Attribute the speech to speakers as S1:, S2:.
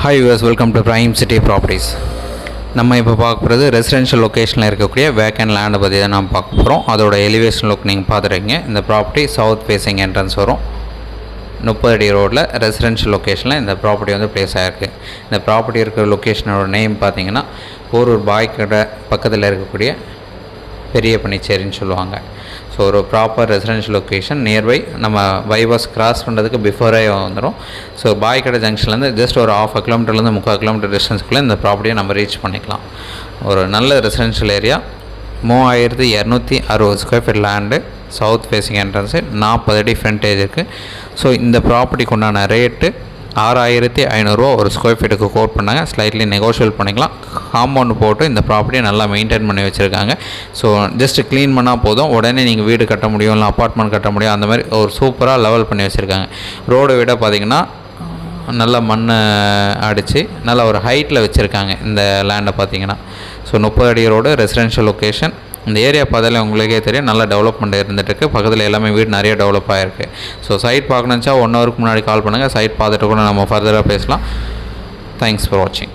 S1: Hi viewers, welcome to Prime City Properties. நம்ம இப்போ பார்க்க போகிறது ரெசிடென்ஷியல் லொக்கேஷனில் இருக்கக்கூடிய வேக்கண்ட் லேண்டை பற்றி தான் நம்ம பார்க்க போகிறோம். அதோட எலிவேஷன் லுக் நீங்கள் பார்த்துருக்கீங்க. இந்த ப்ராப்பர்ட்டி சவுத் ஃபேஸிங் என்ட்ரன்ஸ் வரும். 30 அடி ரோடில் ரெசிடென்ஷியல் லொக்கேஷனில் இந்த ப்ராப்பர்ட்டி வந்து ப்ளேஸ் ஆகிருக்கு. இந்த ப்ராப்பர்ட்டி இருக்கிற லொக்கேஷனோட நேம் பார்த்தீங்கன்னா போரூர் பாய் கடை பக்கத்தில் இருக்கக்கூடிய பெரிய பனிச்சேரின்னு சொல்லுவாங்க. ஸோ ஒரு ப்ராப்பர் ரெசிடென்ஷியல் லொக்கேஷன் நியர்பை நம்ம பைபாஸ் கிராஸ் பண்ணுறதுக்கு பிஃபோரே வந்துடும். ஸோ பாய்கடை ஜங்ஷன்லேருந்து ஜஸ்ட் ஒரு 1/2 கிலோமீட்டர்லேருந்து 3/4 கிலோமீட்டர் டிஸ்டன்ஸ்க்குள்ளே இந்த ப்ராப்பர்ட்டியை நம்ம ரீச் பண்ணிக்கலாம். ஒரு நல்ல residential area, 3260 square feet land, south facing entrance, 40 அடி ஃப்ரண்டேஜ் இருக்குது. ஸோ இந்த ப்ராப்பர்ட்டிக்கு உண்டான ரேட்டு 6500 ஒரு ஸ்கொயர் ஃபீட்டுக்கு கோட் பண்ணாங்க. ஸ்லைட்லி நெகோஷியல் பண்ணிக்கலாம். காம்பவுண்டு போட்டு இந்த ப்ராப்பர்ட்டியை நல்லா மெயின்டைன் பண்ணி வச்சுருக்காங்க. ஸோ ஜஸ்ட் க்ளீன் பண்ணால் போதும், உடனே நீங்கள் வீடு கட்ட முடியும், இல்லை அப்பார்ட்மெண்ட் கட்ட முடியும். அந்த மாதிரி ஒரு சூப்பராக லெவல் பண்ணி வச்சுருக்காங்க. ரோடு விட பார்த்திங்கன்னா நல்லா மண் அடித்து நல்லா ஒரு ஹைட்டில் வச்சுருக்காங்க இந்த லேண்டை பார்த்திங்கன்னா. ஸோ 30 அடி ரோடு, ரெசிடென்ஷியல் லொக்கேஷன். இந்த ஏரியா பார்த்தாலே உங்களுக்கே தெரியும், நல்ல டெவலப்மெண்ட் இருந்துகிட்ருக்கு. பக்கத்தில் எல்லாமே வீடு நிறைய டெவலப் ஆகிருக்கு. ஸோ சைட் பார்க்கணுச்சா 1 ஹவருக்கு முன்னாடி கால் பண்ணுங்கள். சைட் பார்த்துட்டு கூட நம்ம ஃபர்தராக பேசலாம். தேங்க்ஸ் ஃபார் வாட்சிங்.